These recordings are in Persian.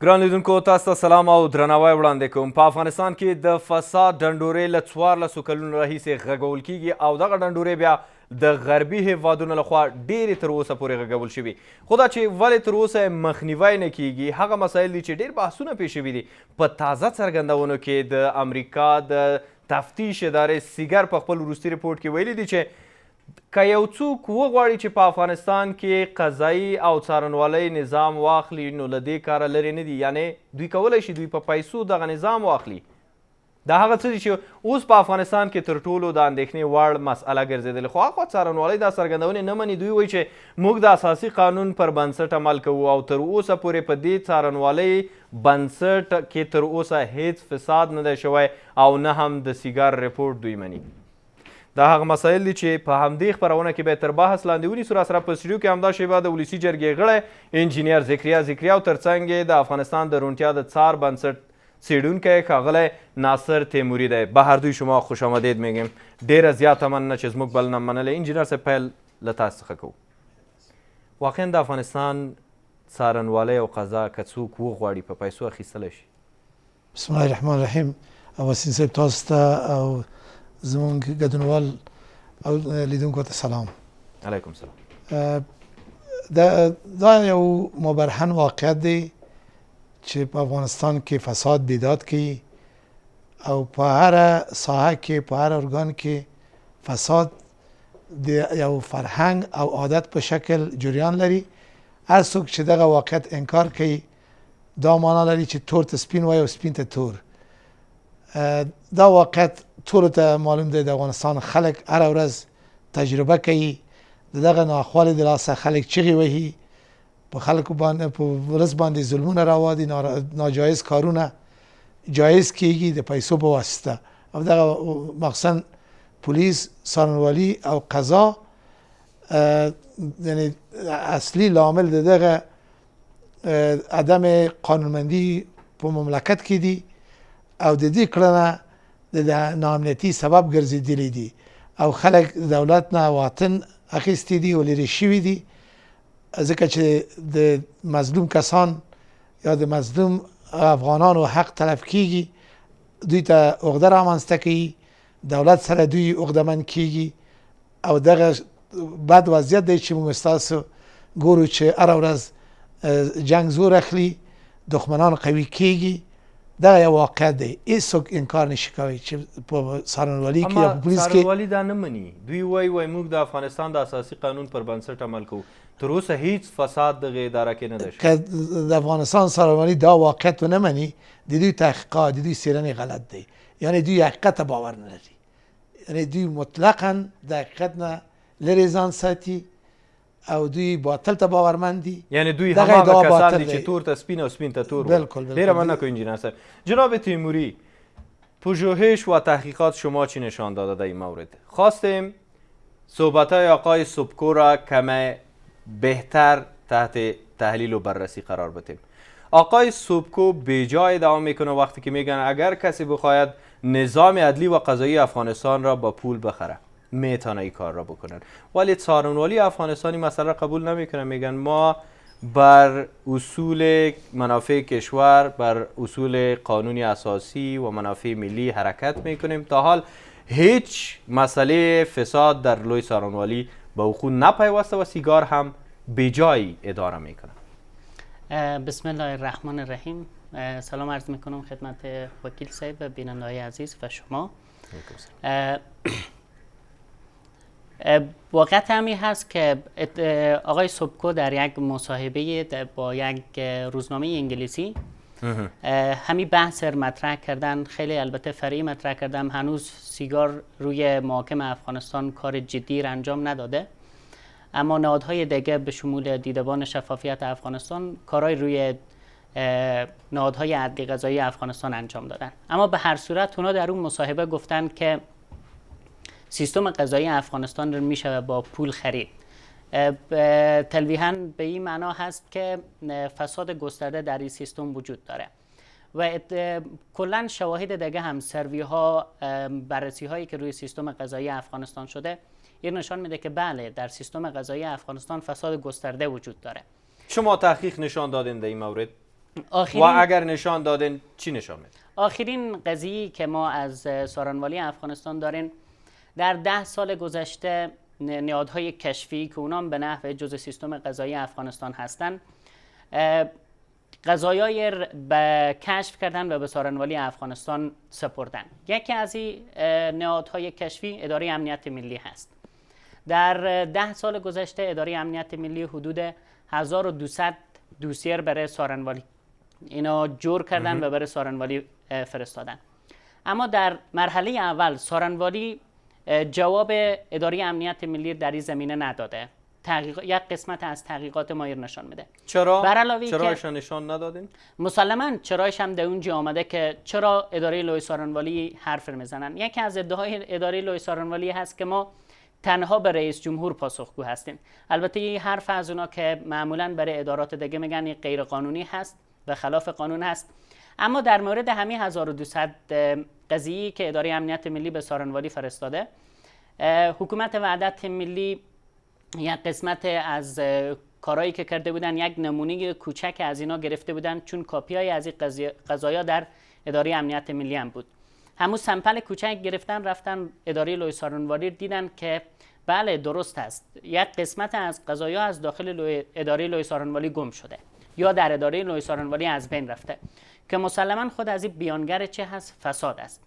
ګران لیدونکو تاسو ته سلام او درناوی وړاندې کوم. په افغانستان کې د فساد ډنډورې له 14 کلونو راهیسې غږول کیږي او دغه ډنډورې بیا د غربي هیوادونو لخوا ډېرې تر اوسه پورې غږول شوي. خو دا چې ولې تر اوسه مخنیوی نه کیږي هغه مسایل دي چې ډېر بحثونه پې شوي دي. په تازه څرګندونو کې د امریکا د تفتیش ادارې سیګر په خپل وروستي رپورټ کې ویلي دي چې که یو څوک وغواړي چې په افغانستان کې قضایي او څارنوالۍ نظام واخلي نو له دې کاره لرې نه دي. یعنې دوی کولی شي دوی په پیسو دغه نظام واخلي. دا هغه څه دي چې اوس په افغانستان کې تر ټولو د اندېښنې وړ مسئله ګرځېدلې. خو هغه څارنوالۍ دا څرګندونې نه مني. دوی وایي چې موږ د اساسي قانون پر بنسټ عمل کوو او تر اوسه پورې په دې څارنوالۍ بنسټ کې تر اوسه هیڅ فساد نه دی شوی او نه هم د سیګار رپورټ دوی مني. دا هغه مسایل دي چې په همدې خپرونه کې به تر بحث لاندې ونیسو. راسره په سټوډیو کې همدا شیبه د ولسي جرګې غړی انجینیر ذکریا ذکریا او ترڅنګ یې د افغانستان د روڼتیا د څار بنسټ څیړونکی ښاغلی ناصر تیموري دی. به هر دوی شما خوش آمدید میگیم. ډیره زیاته مننه چې زموږ بلنه منلې. انجینیر صاحب پیل له تاسو څخه کوو. واقعا د افغانستان څارنوالۍ او قضا که څوک وغواړي په پیسو اخیستلی شي؟ بسم الله الرحمن الرحیم. اوسین صاحب تاسو ته او زمونږ ګډونوال او لیدونکو ته سلام. علیکم سلام. دا یو مبرهن واقعیت دی چې په افغانستان کې فساد بیداد کوي او په هر ساحه کې په هر ارګان کې فساد د یو فرهنګ او عادت په شکل جریان لري. هر څوک چې دغه واقعیت انکار کوي دا معنا لري چې تور ته سپین وایي او سپین ته تور. دا واقعیت ټولو ته معلوم دی. د افغانستان خلک هره ورځ تجربه کوي. د دغه ناخوالې د لاسه خلک چغې وهي. په خلکو باندې په ولس باندې ظلمونه راوادي. ناجایز کارونه جایز کیږي د پیسو په واسطه. او دغه مخصوصا پولیس، څارنوالي او قضا یعنی اصلي لامل د دغه عدم قانونمندي په مملکت کې دي او د دې کړنه د ناامنیتي سبب ګرځېدلی دي او خلک دولت نه واطن اخیستي دي او لرې شوي دي. ځکه چې د مظلوم کسان یا د مظلوم افغانانو حق طلب کیږي دوی ته عقده رامنځته کوي. دولت سره دوی عقدهمند کیږي او دغه بد وضعیت دی چې موږ ستاسو ګورو چې هره ورځ جنګ زور اخلي، دښمنان قوي کیږي. دا یو واقعیت دی. هیڅوک انکار نشي کولی چې په څارنوالۍ کې یا په پولیس کې څارنوالي دا نه مني. دوی وایي موږ د افغانستان د اساسي قانون پر بنسټ عمل کوو. تر اوسه هیڅ فساد دغه اداره کې نه دی شوی. که د افغانستان څارنوالۍ دا واقعیت ونه مني د دوی تحقیقات د دوی څېړنې غلط دی. یعنې دوی حقیقت ته باور نه لري. یعنې دوی مطلقا د حقیقت نه لرې ځان ساتي او دوی باطل ته باورمند دي. یعنی دوی هماغه کسان دي چې تور ته سپین او سپین ته تور. بالکل. ډیره مننه که انجینر صاحب. جناب تیموری، پژوهش و تحقیقات شما چی نشان داده در این مورد؟ خواستیم صحبت‌های آقای سوبکو را کمی بهتر تحت تحلیل و بررسی قرار بدیم. آقای سوبکو بیجای ادعا میکنه وقتی که میگن اگر کسی بخواید نظام عدلی و قضایی افغانستان را با پول بخره میتونه این کار را بکنن، ولی څارنوالي افغانستانی مسئله را قبول نمیکنن. میگن ما بر اصول منافع کشور، بر اصول قانونی اساسی و منافع ملی حرکت میکنیم. تا حال هیچ مسئله فساد در لوی څارنوالي به وقوع نپیوسته و سیگار هم بیجایی اداره میکنه. بسم الله الرحمن الرحیم. سلام عرض میکنم خدمت وکیل صاحب و بیننده‌های عزیز و شما. واقعیت همی هست که آقای سوبکو در یک مصاحبه با یک روزنامه انگلیسی همین بحث مطرح کردن. خیلی البته فرعی مطرح کردن. هنوز سیگار روی محاکم افغانستان کار جدی را انجام نداده، اما نهادهای دیگه به شمول دیدبان شفافیت افغانستان کارهای روی نهادهای عدلی قضایی افغانستان انجام دادن. اما به هر صورت اونا در اون مصاحبه گفتن که سیستم قضایی افغانستان رو میشه با پول خرید. تلویحاً به این معنا هست که فساد گسترده در این سیستم وجود داره و کلا شواهد دیگه هم سروی ها، بررسی هایی که روی سیستم قضایی افغانستان شده این نشان میده که بله در سیستم قضایی افغانستان فساد گسترده وجود داره. شما تحقیق نشان دادین در این مورد؟ و اگر نشان دادین چی نشان میده؟ آخرین قضیه‌ای که ما از سارنوالی افغانستان داریم، در 10 سال گذشته نهادهای کشفی که اونام به نحو جزء سیستم قضایی افغانستان هستند قضایای به کشف کردن و به سارنوالی افغانستان سپردن. یکی از این نهادهای کشفی اداره امنیت ملی هست. در 10 سال گذشته اداره امنیت ملی حدود 1200 دوسیه برای سارنوالی اینا جور کردن و برای سارنوالی فرستادن. اما در مرحله اول سارنوالی جواب اداره امنیت ملی در این زمینه نداده. یک قسمت از تحقیقات ما نشان میده. چرایش نشان ندادین؟ مسلما چرایش هم در اونجا آمده که چرا اداره لوی سارنوالی حرف میزنن. یکی از ادعاهای اداره لوی سارنوالی هست که ما تنها به رئیس جمهور پاسخگو هستیم. البته این حرف از اونا که معمولا برای ادارات دیگه میگن این غیر قانونی هست و خلاف قانون هست. اما در مورد همین 1200 قضیه‌ای که اداره امنیت ملی به سارنوالی فرستاده، حکومت وحدت ملی یک قسمت از کارهایی که کرده بودن یک نمونه کوچک از اینا گرفته بودن، چون کاپی‌های از این قضایا در اداره امنیت ملی هم بود. همون سمپل کوچک گرفتن رفتن اداره لوی سارنوالی دیدن که بله درست است، یک قسمت از قضایا از داخل اداره لوی سارنوالی گم شده یا در اداره لوی سارنوالی از بین رفته، که مسلما خود از این بیانگر چه هست؟ فساد است.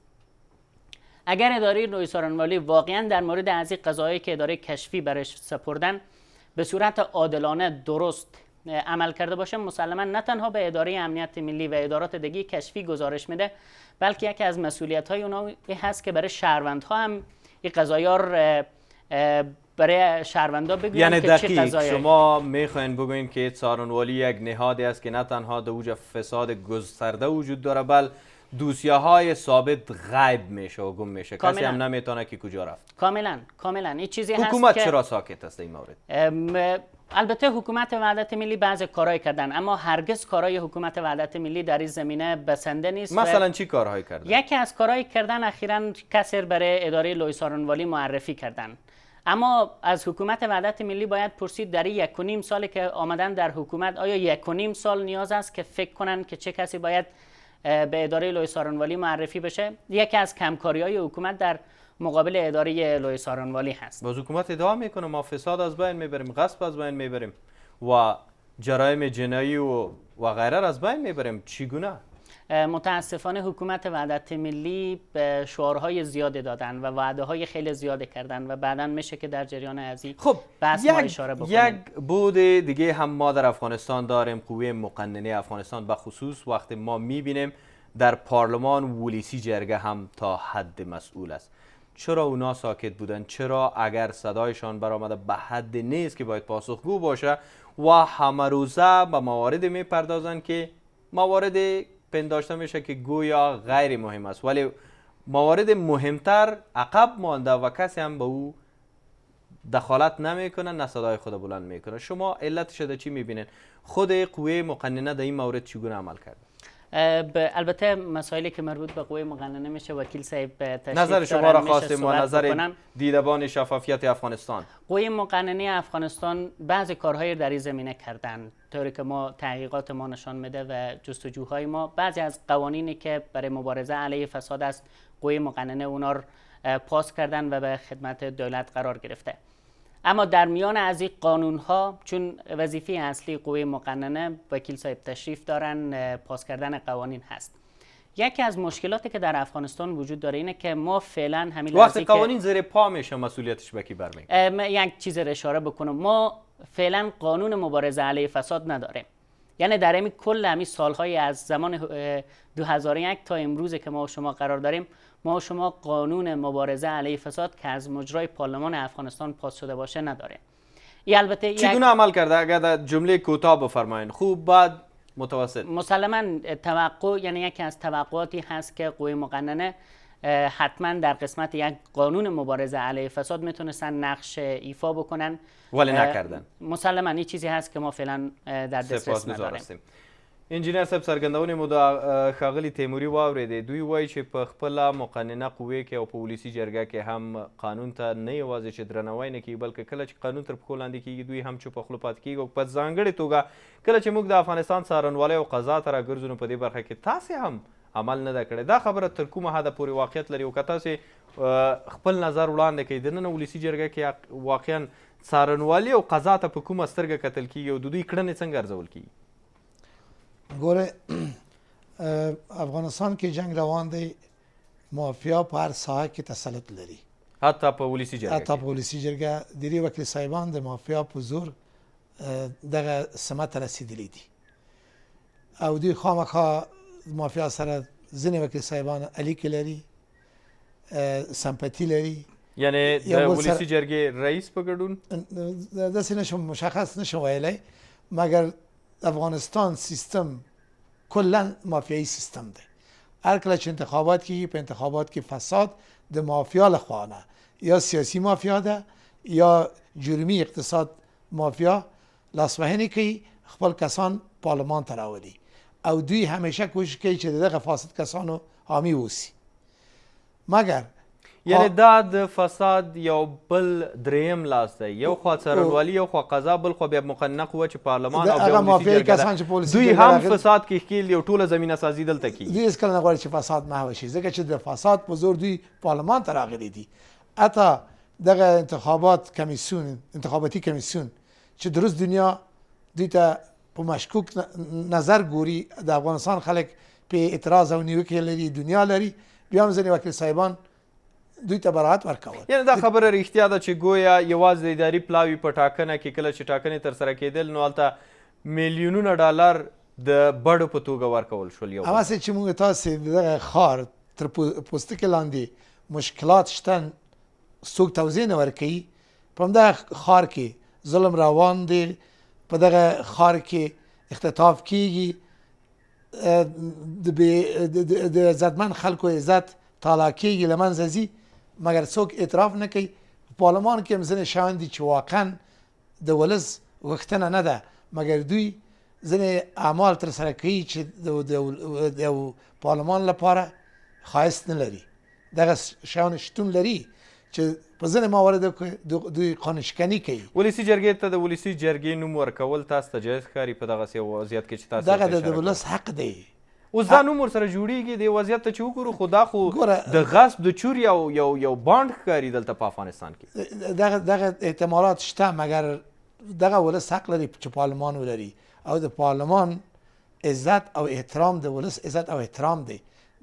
اگر اداره لوی سارنوالی واقعا در مورد از این قضایایی که اداره کشفی برش سپردن به صورت عادلانه درست عمل کرده باشه، مسلما نه تنها به اداره امنیت ملی و ادارات دیگه کشفی گزارش میده، بلکه یکی از مسئولیت‌های اونها هست که برای شهروندها هم این قضایا رو برای شهروندا بگوین. یعنی که دقیق چه قضایی شما میخواین بگوین که سارنوالی یک نهادی است که نه تنها در اوج فساد گسترده وجود داره، بل دوسیه های ثابت غیب میشه و گم میشه، کسی هم نمیتونه که کجا رفت. کاملا این چیزی هست. حکومت چرا ساکت است این مورد؟ البته حکومت وحدت ملی بعضی کارهای کردن، اما هرگز کارهای حکومت وحدت ملی در این زمینه بسنده نیست. مثلا چی کارهایی کردن؟ یکی از کارهایی کردن اخیراً کسر برای اداره لوی سارنوالی معرفی کردن. اما از حکومت وحدت ملی باید پرسید در این 1.5 سالی که آمدن در حکومت، آیا 1.5 سال نیاز است که فکر کنن که چه کسی باید به اداره لوی سارنوالی معرفی بشه؟ یکی از کمکاری‌های حکومت در مقابل اداره لوی سارنوالی هست. باز حکومت ادعا میکنه ما فساد از بین میبریم، غصب از بین میبریم و جرایم جنایی و غیره از بین میبریم. چگونه؟ متاسفانه حکومت وحدت ملی به شعارهای زیاده دادن و وعده های خیلی زیاده کردن و بعداً میشه که در جریان ازی بحث ما اشاره بکنیم. یک بود دیگه هم ما در افغانستان داریم، قوه مقننه افغانستان، به خصوص وقتی ما میبینیم در پارلمان ولسی جرگه هم تا حد مسئول است. چرا اونا ساکت بودن؟ چرا اگر صدایشان برآمده به حد نیست که باید پاسخگو باشه و همه روزه به موارد میپردازن که موارد پنداشته میشه که گویا غیر مهم است، ولی موارد مهمتر عقب مانده و کسی هم به او دخالت نمیکنه، نه صدای خود بلند میکنه. شما علتش در چی میبینین؟ خود قوه مقننه در این مورد چگونه عمل کرده؟ البته مسائلی که مربوط به قوه مقننه میشه وکیل صاحب تشریف نظر شما را خواستیم و نظر دیدبان شفافیت افغانستان. قوه مقننه افغانستان بعضی کارهای در این زمینه کردن، طوری که ما تحقیقات ما نشان میده و جستجوهای ما، بعضی از قوانینی که برای مبارزه علیه فساد است قوه مقننه اونا رو پاس کردن و به خدمت دولت قرار گرفته. اما در میان از این قانون ها، چون وظیفه اصلی قوه مقننه وکیل صاحب تشریف دارن پاس کردن قوانین هست، یکی از مشکلاتی که در افغانستان وجود داره اینه که ما فعلا همین وقتی قوانین زیر پا میشه مسئولیتش به کی برمیگرده؟ یک چیز رو اشاره بکنم، ما فعلا قانون مبارزه علیه فساد نداریم. یعنی در همین کل همین سالهای از زمان 2001 تا امروز که ما و شما قرار داریم، ما و شما قانون مبارزه علیه فساد که از مجرای پارلمان افغانستان پاس شده باشه نداره. البته چگونه عمل کرده؟ اگر در جمله کوتاه بفرمایید، خوب، بد، متوسط؟ مسلما توقع، یعنی یکی از توقعاتی هست که قوه مقننه حتما در قسمت یک قانون مبارزه علیه فساد میتونستن نقش ایفا بکنن، ولی نکردن. مسلما این چیزی هست که ما فعلا در دسترس نداریم. انجینر صاحب څرګندونې مو د ښاغلي تیموري واورېدې. دوی وایي چې په خپله مقننه قوې کې او په ولسي جرګه کې هم قانون ته نه یوازې چې درناوی نه کیږي بلکې کله چې قانون تر پښو لاندې کیږي دوی هم چوپه خوله پاتې کیږي. او په ځانګړې توګه کله چې موږ د افغانستان څارنوالۍ او قضا ته راګرځو نو په دې برخه کې تاسې هم عمل نه ده کړی. دا خبره تر کومه حده پورې واقعیت لري؟ او که تاسې خپل نظر وړاندې کوي دننه ولسي جرګه کې واقعا څارنوالي او قضا ته په کومه سترګه کتل کیږي او د دوی کړنې څنګه ارزول کیږي؟ ګوره افغانستان کې جنگ روان دی، مافیا په هر ساحه کې تسلط لري، حتی په ولسي جرګه حتی په ولسي جرګه ډېری وکیل صاحبان د مافیا په زور دغه سمت ته رسېدلي دي او دوی خامخا مافیا سره ځینې وکیل صاحبان اړیکې لري، سمپتي لري. یعنی د ولسي جرګې رئیس په ګډون داسې نشم مشخص نشم ویلی، مګر افغانستان سیستم کلا مافیایی سیستم دی. هر کله چې انتخابات کیږي په انتخابات کې فساد د مافیا لخوا نه، یا سیاسی مافیا ده یا جرمی اقتصاد مافیا لاسوهنې کوي، خپل کسان پارلمان ته راولي او دوی همیشه کوشش کوي چې دغه فاسد کسانو حامی اوسي. مګر یعنی دا د فساد یو بل دریم لاس دی، یو خوا څارنوالي یو خوا قضا، بل خوا بیا مقننه قوه چې پارلمان او بیا ولسي جرګه ده. دوی هم فساد کې ښکیل دي او ټوله زمینه سازي دلته کیږي. دوی هېڅکله نه غواړي چې فساد محو شي، ځکه چې د فساد په زور دوی پارلمان ته راغلي دي. حتی دغه انتخاباتي کمیسیون چې درست دنیا دوی ته په مشکوک نظر ګوري، د افغانستان خلک په اعتراض او نیوکې لري، دنیا لري، بیا هم ځینې وکیل صاحبان دوی ته براعت ورکول. یعنی دا خبره رښتیا ده چې گویا یوازې د اداري پلاوي په ټاکنه کې کله چې ټاکنې ترسره کېدل نو هلته میلیونونه ډالر د بډو په توګه ورکول شول. یو هماسې چې موږ تاسې دغه ښار تر پوستکي لاندې مشکلات شته څوک توضیح نه ورکوي. په همدغه ښار کې ظلم روان دی، په دغه ښار کې اختطاف کیږي، د عزتمند خلکو عزت تالا کیږي، له منځه ځي، مګر څوک اعتراف نه کوي. په پارلمان کې هم ځینې شیان دي چې واقعا د ولس غوښتنه نه ده، مګر دوی ځینې اعمال ترسره کوي چې د پارلمان لپاره ښایست نه لري. دغه شیان شتون لري چې په ځینې مواردو کې دوی قانونشکني کوي. ولسي جرګې ته د ولسي جرګې نوم ورکول تاسو ته جایز ښکاري په دغسې وضعیت کې چې تاسو دغه د ولس حق دی؟ اوس دا نوم ورسره جوړیږي د وضعیت ته چې وګورو، خو دا خو د غصب د چور یو بانډ ښکاري دلته په افغانستان کې. دغه احتمالات شته، مګر دغه ولس حق لري چې پارلمان ولري او د پارلمان عزت او احترام د ولس عزت او احترام دی.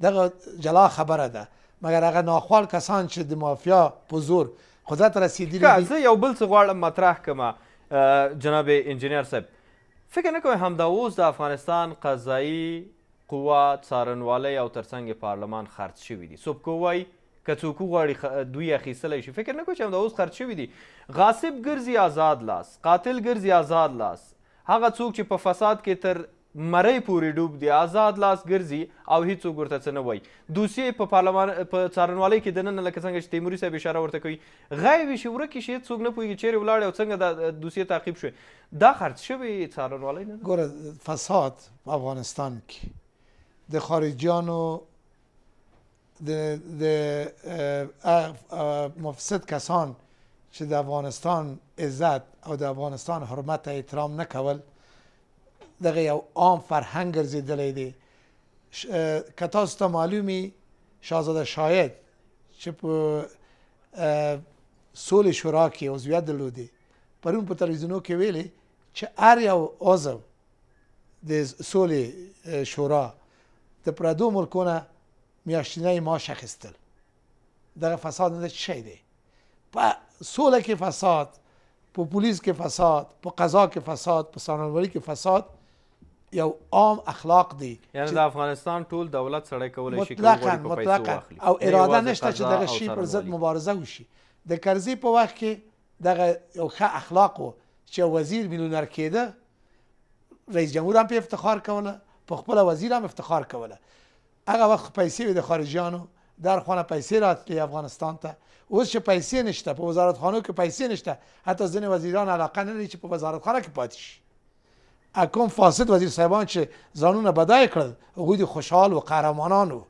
دغه جلا خبره ده، مګر هغه ناخوال کسان چې د مافیا په زور قدرت رسېدلي دي. زه یو بل څه غواړم مطرح کړم جناب انجینر صاحب، فکر نه کوئ همدا اوس د افغانستان قضایي قوه څارنوالی او ترڅنګ پارلمان خرڅ شوي دي؟ سبکو وایي که څوک وغواړي دوی اخیستلی شي. فکر نه کوئ چې همدا اوس خرڅ شوي دي؟ غاصب ګرځي آزاد لاس، قاتل ګرځي آزاد لاس، هغه څوک چې په فساد کې تر مرۍ پورې ډوب دي آزاد لاس ګرځي او هیڅوک ورته څه نه وایي. دوسیې په پارلمان په څارنوالۍ کې دننه لکه څنګه چې تیموري صاحب اشاره ورته کوي غایب شي، ورکې شي، هېڅوک نه پوهېږي چیرې ولاړې او څنګه دا دوسیې تعقیب شوې. دا خرڅ شوې څارنوالۍ نه ده؟ ګوره، فساد په افغانستان کې د خارجیانو د مفسد کسان چې د افغانستان عزت او د افغانستان حرمت ته احترام نه کول دغه یو عام فرهنګ ګرځېدلی دی. که تاسو ته معلوم وي شاهزاده شاید چې په سولې شورا کې عضویت درلودی، پرون په تلویزیونو کې ویلي چې هر یو عضو د سولې شورا د پردو ملکونه میاشتنی معاش اخیستل. دغه فساد نه چی دی؟ په سوله کې فساد، په پولیس کې فساد، په قضا کې فساد، په څارنوالۍ کې فساد یو عام اخلاق دی. یعنی د افغانستان ټول دولت سړی کولی شي مطلقاً او اراده نشته چې دغه شی پر ضد مبارزه وشي. د کرزي په وخت کې دغه یو ښه اخلاق و چې وزیر میلیونر کېده، رئیس جمهور هم په افتخار کوله، په خپل وزیر هم افتخار کوله. هغه وخت پیسې وې د خارجیانو، در خانه پیسې راتلې افغانستان ته. اوس چې پیسې نشته، په وزارتخانو کې پیسې نشته، حتی ځینې وزیران علاقه نه لري چې په وزارتخانه کې پاتې شي. اکم فاسد وزیر صاحبان چې ځانونه بدای کړل هغوی د خوشحال و قهرمانان و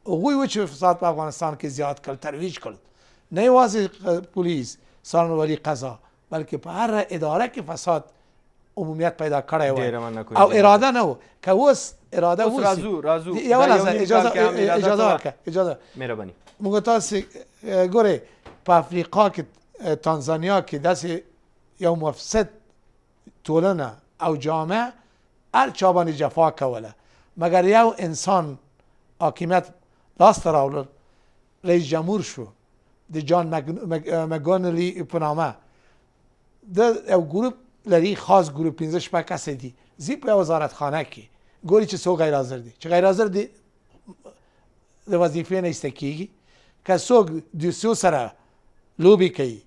هغوی و چې فساد په افغانستان کې زیات کړل ترویج کړل نه یوازې پولیس څارنوالي قضا بلکې په هر اداره کې فساد عمومیت پیدا کړی و او اراده نه و که اوس اراده اوس راځو یو لحظه اجازه مهرباني موږ تاسو ګورئ په افریقا کې تانزانیا کې داسې یو مفسد ټولنه او جامعه هر چا باندې جفا کوله مگر یو انسان حاکمیت لاس ته راوړل رئیس جمهور شو د جان مګونلی په نامه د یو ګروپ لري خاص ګروپ 15 شپږ کسې دي زی په وزارت خانه کې ګوري چې څوک غیر حاضر دي چې غیر حاضر دي د وظیفې نه ایسته کیږي که څوک دوسیو سره لوبي کوي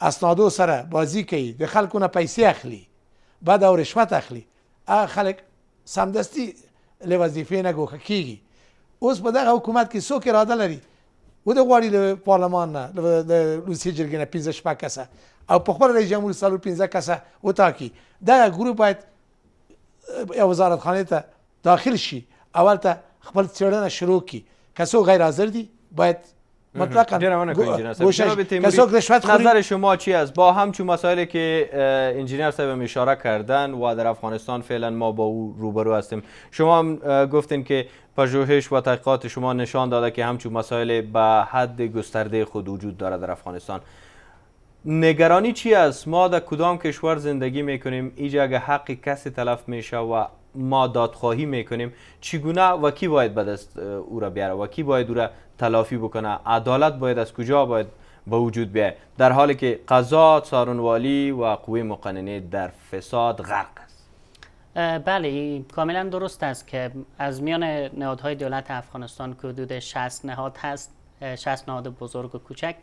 اسنادو سره بازی کوي د خلکو نه پیسې اخلي بعد او رشوت اخلي هغه خلک سمدستي له وظیفې نه ګوښه کیږي اوس په دغه حکومت کې څوک اراده لري و د غواړي له پارلمان نه د روسیې جرګې نه 15 شپږ کسه او په خپل رئیس جمهور څلور 15 کسه وټاکي دغه ګروپ باید یو وزارت خانه ته داخل شي اول ته خپل څېړنه شروع کړي که څوک غیر حاضر دي باید مطلقا نظر شما چی است با همچون مسائلی که انجینیر صاحب اشاره کردن و در افغانستان فعلا ما با او روبرو هستیم شما هم گفتین که پژوهش و تحقیقات شما نشان داده که همچون مسائل به حد گسترده خود وجود دارد در افغانستان نگرانی چی است ما در کدام کشور زندگی میکنیم اینجا اگه حق کسی تلف میشه و ما دادخواهی میکنیم چگونه و کی باید به دست او را بیاره و کی باید او را تلافی بکنه عدالت باید از کجا باید به وجود بیاید در حالی که قضا څارنوالی و قوه مقننه در فساد غرق است بله کاملا درست است که از میان نهادهای دولت افغانستان که حدود 60 نهاد هست 60 نهاد بزرگ و کوچک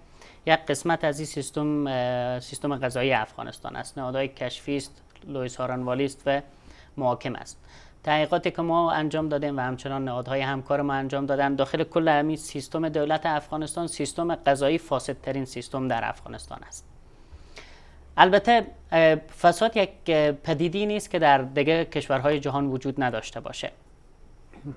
یک قسمت از این سیستم قضایی افغانستان است نهادهای کشفی است لوی څارنوالی است و محاکم است تحقیقاتی که ما انجام دادیم و همچنان نهادهای همکار ما انجام دادن داخل کل همین سیستم دولت افغانستان سیستم قضایی فاسدترین سیستم در افغانستان است البته فساد یک پدیده‌ای نیست که در دیگر کشورهای جهان وجود نداشته باشه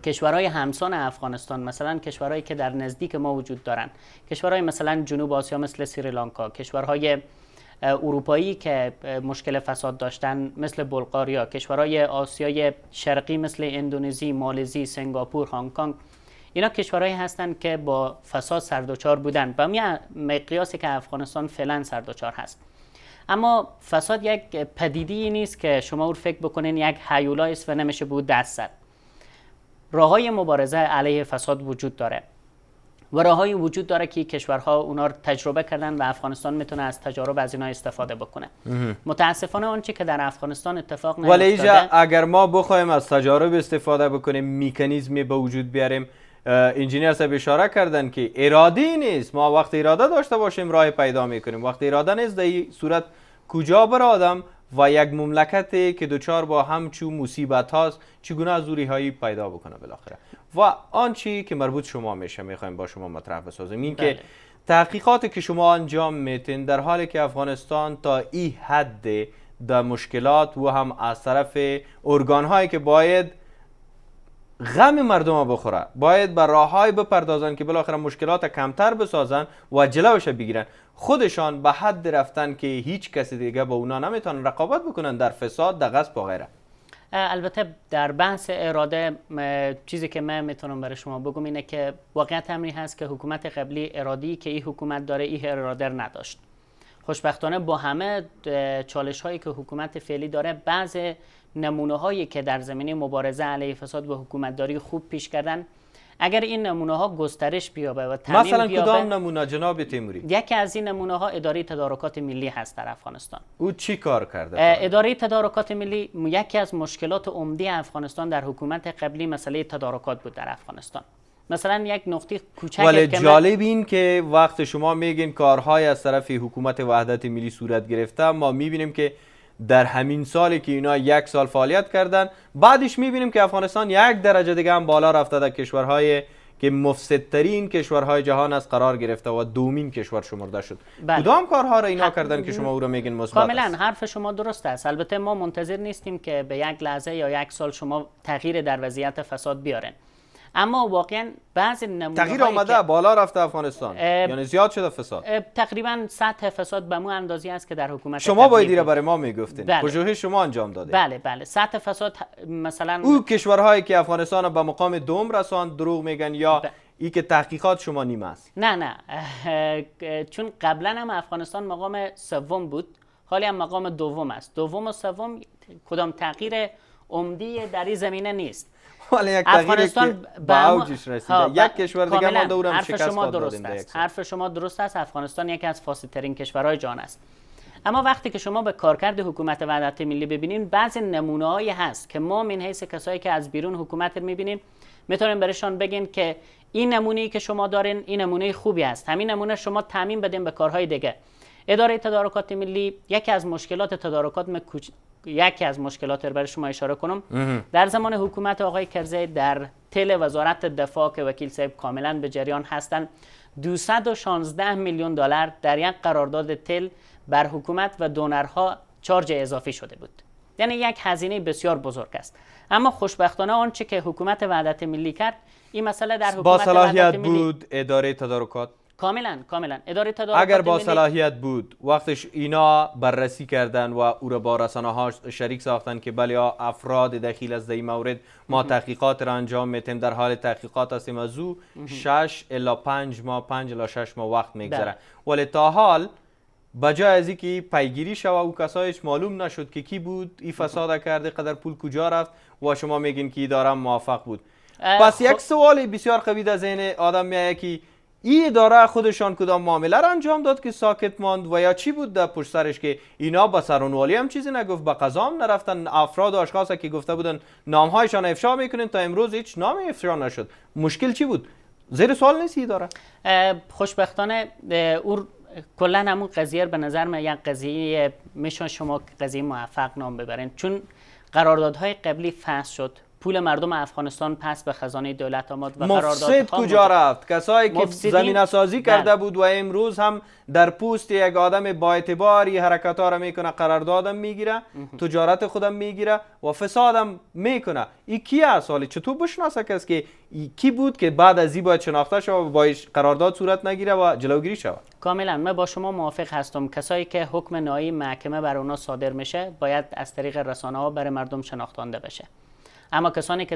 کشورهای همسان افغانستان مثلا کشورهایی که در نزدیک ما وجود دارند کشورهای مثلا جنوب آسیا مثل سریلانکا کشورهای اروپایی که مشکل فساد داشتن مثل بلغاریا کشورهای آسیای شرقی مثل اندونزی مالزی سنگاپور هنگ کنگ اینا کشورهایی هستند که با فساد سردوچار بودن به همین مقیاسی که افغانستان فعلا سردوچار هست اما فساد یک پدیده‌ای نیست که شما او فکر بکنین یک هیولایی است و نمیشه بود دست زد راههای مبارزه علیه فساد وجود داره و راههایی وجود داره که کشورها اونا رو تجربه کردن و افغانستان میتونه از تجارب از اینا استفاده بکنه متاسفانه آنچه که در افغانستان اتفاق نیفتاده ولی اگر ما بخوایم از تجارب استفاده بکنیم مکانیزمی به وجود بیاریم انجینیر صاحب اشاره کردن که ارادی نیست ما وقت اراده داشته باشیم راه پیدا میکنیم وقت اراده نیست در این صورت کجا بر آدم و یک مملکتی که دوچار با همچون مصیبت هاست چگونه از رهایی پیدا بکنه بالاخره و آنچه که مربوط شما میشه میخوایم با شما مطرح بسازیم این که تحقیقاتی که شما انجام میتین در حالی که افغانستان تا این حد در مشکلات و هم از طرف ارگان هایی که باید غم مردم بخوره باید بر راههای بپردازن که بالاخره مشکلات کمتر بسازن و جلوش بگیرن خودشان به حد رفتن که هیچ کسی دیگه با اونا نمیتونن رقابت بکنن در فساد در غصب و غیره البته در بحث اراده چیزی که من میتونم برای شما بگم اینه که واقعیت امری هست که حکومت قبلی ارادی که این حکومت داره این اراده نداشت خوشبختانه با همه چالش هایی که حکومت فعلی داره بعض نمونه هایی که در زمینه مبارزه علیه فساد و حکومتداری خوب پیش کردن اگر این نمونه ها گسترش بیابه و تعمیم مثلا بیابه کدام نمونه جناب تیموری یکی از این نمونه ها اداره تدارکات ملی هست در افغانستان او چی کار کرده اداره تدارکات ملی یکی از مشکلات عمده افغانستان در حکومت قبلی مسئله تدارکات بود در افغانستان مثلا یک نقطه کوچک ولی جالب این که وقت شما میگین کارهای از طرف حکومت وحدت ملی صورت گرفته ما میبینیم که در همین سالی که اینا یک سال فعالیت کردن بعدش میبینیم که افغانستان یک درجه دیگه هم بالا رفته در کشورهای که مفسدترین کشورهای جهان از قرار گرفته و دومین کشور شمرده شد. بله. کدام کارها را اینا کردن که شما او را میگین مثبت است؟ کاملا حرف شما درست است. البته ما منتظر نیستیم که به یک لحظه یا یک سال شما تغییر در وضعیت فساد بیارن، اما واقعا بعضی نمونه تغییر آمده، بالا رفته افغانستان، یعنی زیاد شده فساد. تقریبا سطح فساد به مو اندازی است که در حکومت شما باید دیره برای ما میگفتین. بله. پژوهش شما انجام داده. بله بله، سطح فساد مثلا او کشورهایی که افغانستان به مقام دوم رساند دروغ میگن یا ای که تحقیقات شما نیم است؟ نه چون قبلا هم افغانستان مقام سوم بود، حالی هم مقام دوم است. دوم و سوم کدام تغییر عمدی در این زمینه نیست. ولی یک تغییری که به اوجش رسیده، یک کشور دیگه ما دورم شکست دادیم. حرف شما درست است. افغانستان یکی از فاسدترین کشورهای جهان است. اما وقتی که شما به کارکرد حکومت وحدت ملی ببینین، بعضی نمونه‌هایی هست که ما من حیث کسایی که از بیرون حکومت میبینیم میتونیم برشان بگین که این نمونه‌ای که شما دارین این نمونه خوبی است، همین نمونه شما تعمیم بدین به کارهای دیگه. اداره تدارکات ملی یکی از مشکلات تدارکات یکی از مشکلات رو برای شما اشاره کنم. در زمان حکومت آقای کرزی در تل وزارت دفاع که وکیل صاحب کاملا به جریان هستند، 216 میلیون دلار در یک قرارداد تل بر حکومت و دونرها چارج اضافی شده بود. یعنی یک هزینه بسیار بزرگ است. اما خوشبختانه آنچه که حکومت وحدت ملی کرد، این مسئله در حکومت با صلاحیت بود اداره تدارکات. کاملا اداره تدارکات اگر با صلاحیت بود وقتش اینا بررسی کردن و او را با رسانه‌ها شریک ساختن که بله افراد دخیل از این مورد ما تحقیقات را انجام میتیم، در حال تحقیقات هستیم، از او 6 الی 5 ماه 5 الی 6 ماه وقت میگذره، ولی تا حال بجای از اینکه پیگیری شوه او کسایش معلوم نشد که کی بود، این فساد کرده، قدر پول کجا رفت و شما میگین که اداره موفق بود. پس یک سوال بسیار قوی در ذهن آدم میاد که این اداره خودشان کدام معامله را انجام داد که ساکت ماند و یا چی بود در پشت سرش که اینا با سرانوالی هم چیزی نگفت، به قضا هم نرفتن، افراد و اشخاص که گفته بودن نامهایشان افشا میکنین تا امروز هیچ نام افشا نشد. مشکل چی بود؟ زیر سوال نیست اداره؟ خوشبختانه او کلا همون قضیه به نظر من یک قضیه میشون شما قضیه موفق نام ببرین، چون قراردادهای قبلی فسخ شد، پول مردم افغانستان پس به خزانه دولت آمد و مفسد کجا رفت؟ کسایی که زمینه سازی کرده بود و امروز هم در پوست یک آدم با اعتباری حرکت ها را میکنه، قراردادم میگیره، تجارت خودم میگیره و فسادم میکنه. این کی است؟ حالا چطور بشناسه کس که کی بود که بعد از این باید شناخته شود و با قرارداد صورت نگیره و جلوگیری شود؟ کاملا من با شما موافق هستم. کسایی که حکم نهایی محکمه بر اونا صادر میشه باید از طریق رسانه ها برای مردم شناختانده بشه. اما کسانی که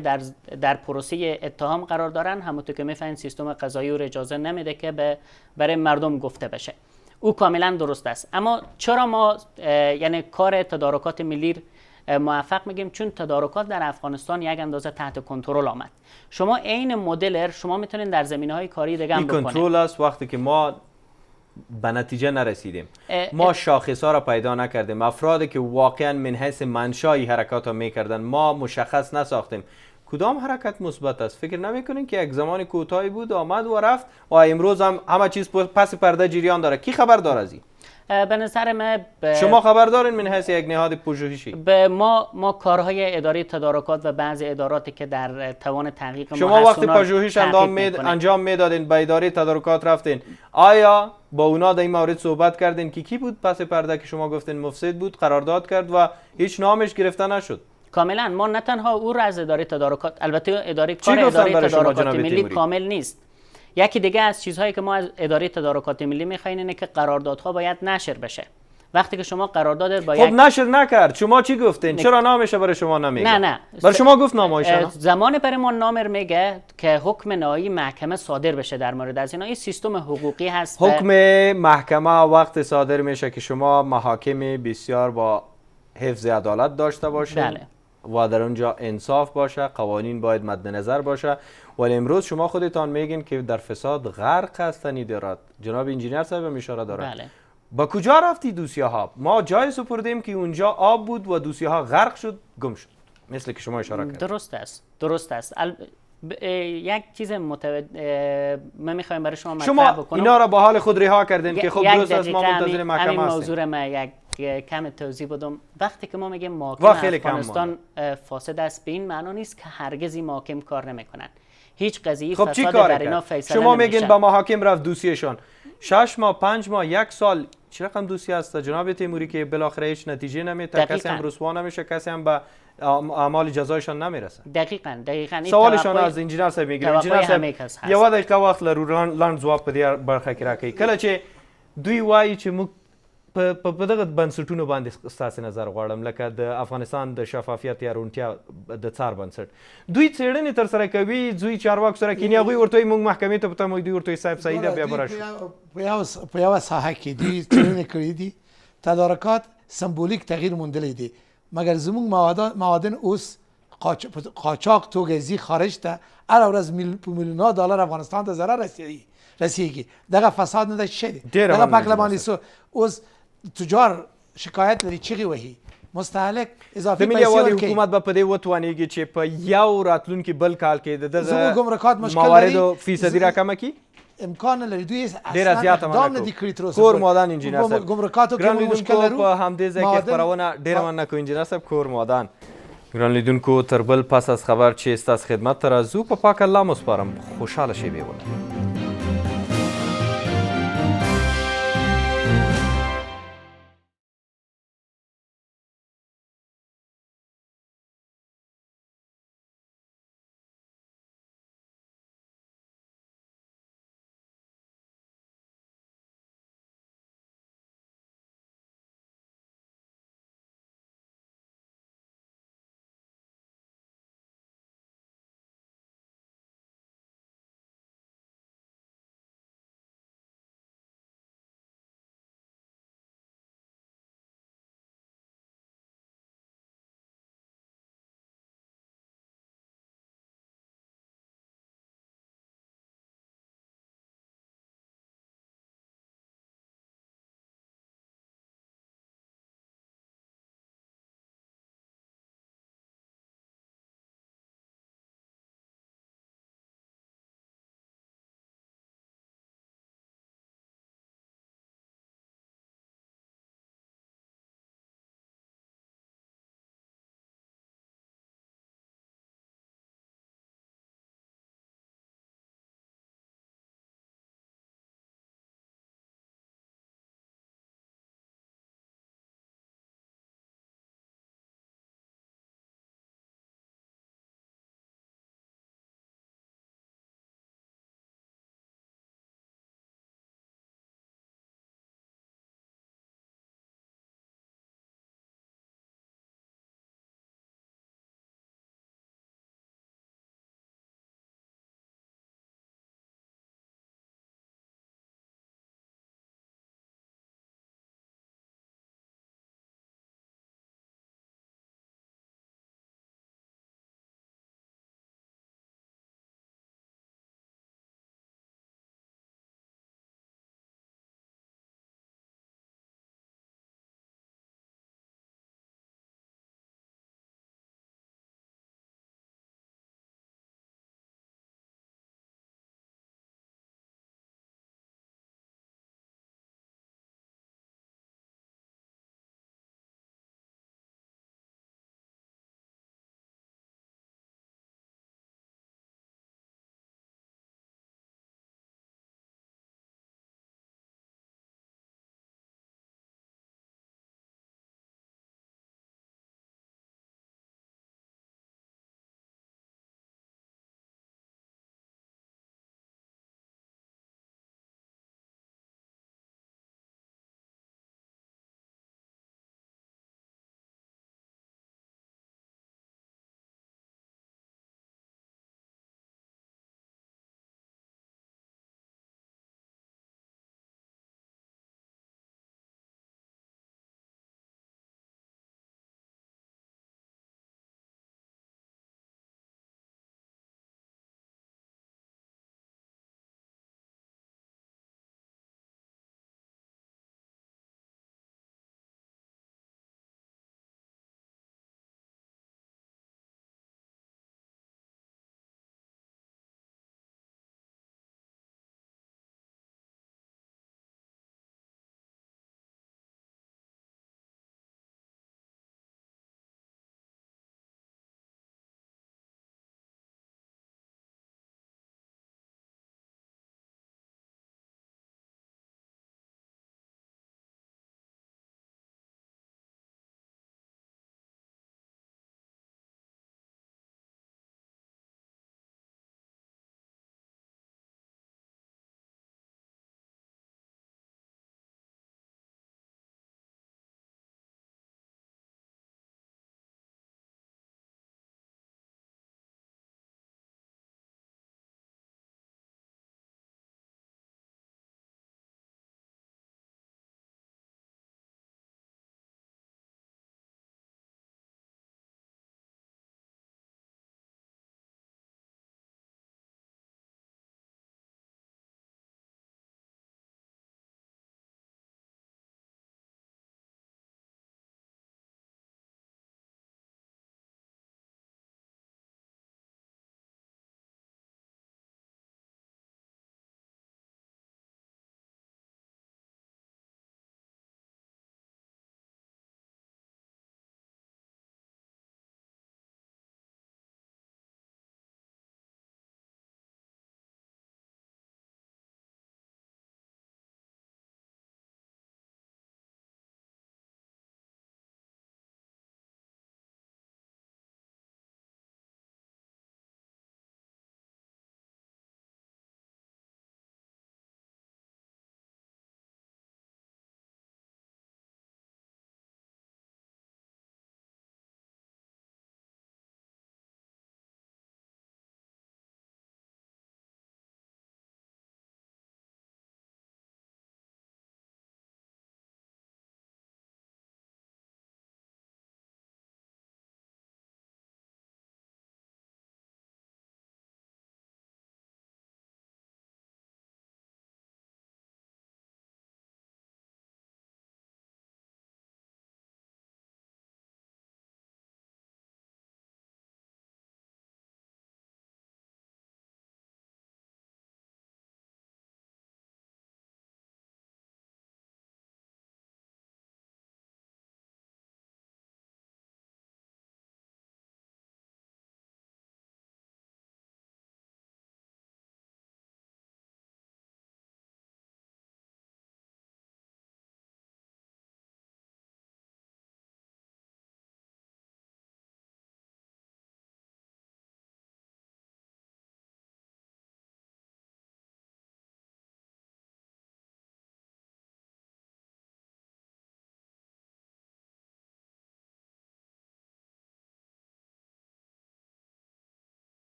در پروسه اتهام قرار دارن، همونطور که میفهمین سیستم قضایی او اجازه نمیده که برای مردم گفته بشه. او کاملا درست است. اما چرا ما یعنی کار تدارکات ملی موفق میگیم؟ چون تدارکات در افغانستان یک اندازه تحت کنترل آمد. شما عین مدلر شما میتونین در زمینه‌های کاری دیگه هم بکنید. این کنترل است وقتی که ما به نتیجه نرسیدیم، ما شاخص‌ها را پیدا نکردیم، افرادی که واقعا من حیث منشای حرکات ها میکردن ما مشخص نساختیم. کدام حرکت مثبت است؟ فکر نمیکنین که یک زمان کوتاهی بود آمد و رفت و امروز هم همه چیز پس پرده جریان داره؟ کی خبر داره از این؟ به نظر من شما خبر دارین من حیث یک نهاد پژوهشی؟ ما کارهای اداره تدارکات و بعضی اداراتی که در توان تحقیق ما شما وقتی پژوهش انجام میدادین به اداره تدارکات رفتین، آیا با اونا در این مورد صحبت کردین که کی بود پس پرده که شما گفتین مفسد بود، قرارداد کرد و هیچ نامش گرفته نشد؟ کاملا ما نه تنها او را از اداره تدارکات، البته کار اداره تدارکات ملی کامل نیست. یکی دیگه از چیزهایی که ما از اداره تدارکات ملی می‌خوایم اینه که قراردادها باید نشر بشه. وقتی که شما قرارداد با خب نشر نکرد، شما چی گفتین؟ چرا نامش برای شما نمیگه؟ نه برای شما گفت نامش زمان برای ما نامر میگه که حکم نهایی محکمه صادر بشه در مورد از اینا. این سیستم حقوقی هست. حکم محکمه وقت صادر میشه که شما محاکم بسیار با حفظ عدالت داشته باشید. بله. و در اونجا انصاف باشه، قوانین باید مد نظر باشه. ولی امروز شما خودتان میگین که در فساد غرق هستن ادارات. جناب انجینیر صاحب هم اشاره دارن. بله. با کجا رفتی دوسیه ها؟ ما جای سپردیم که اونجا آب بود و دوسیه ها غرق شد، گم شد، مثل که شما اشاره کردید. درست است. یک چیز من میخوایم برای شما مطرح شما بکنم. اینا را با حال خود رها کردین که خب درست است، ما منتظر محکمه هستیم. همین موضوع ما یک کم توضیح بدم. وقتی که ما میگیم محاکم افغانستان فاسد است، به این معنا نیست که هرگز این محاکم کار نمیکنن. هیچ قضیه خب چی فساد کار در اینا کرد؟ فیصله شما نمیشه. میگین با محاکم رفت دوسیهشان 6 ماه 5 ماه 1 سال چه رقم دوسیه است جناب تیموری که بالاخره هیچ نتیجه نمیده، کسی هم رسوا نمیشه، کسی هم به اعمال جزایشان نمیرسه. دقیقاً سوالشان از انجینر صاحب میگیرم. انجینر صاحب یو دقیقه وخت لرو لاند ځواب په دې برخه کې راکړي. کله چې دوی وایي چې موږ په دغه بنسټونو باندې ستاسې نظر غواړم لکه د افغانستان د شفافیت یا روڼتیا د څار بنسټ، دوی څېړنې ترسره کوي، دوی چارواکو سره کینی، هغوی ورته وایي موږ محکمې ته بتمو، دوی ورته وایي صاحب صحیح ده بیا به راشو. په یوه ساحه کې دوی څېړنې کړي دي، تدارکات سمبولیک تغییر موندلی دی، مګر زموږ معادن اوس قاچاق توګه ځي خارج ته، هره ورځ په میلیونها ډالر افغانستان ته ضرر رسیږي. دغه فساد نه ده چې دی، دغه پارلماني اوس تجار شکایت لري چغې وهي، مستهلک اضافي د ملي یووالي حکومت به په دې وتوانېږي چې په یو راتلونکي بل کال کې د دغه مواردو فیصدي راکمه کړي؟ امکان نه لري. دوی ډېره زیاته مننه کوم. کور مادان انجینر صاحب، ګمرکاتو کې مشکل لرو. په همدې ځای کې خپرونه ډېره مننه کوم انجینر صاحب کور مادان. ګران لیدونکو تر بل پس از خبر چې ستاسو خدمت ته راځو، په پاک الله مو سپارم. خوشحاله شئ.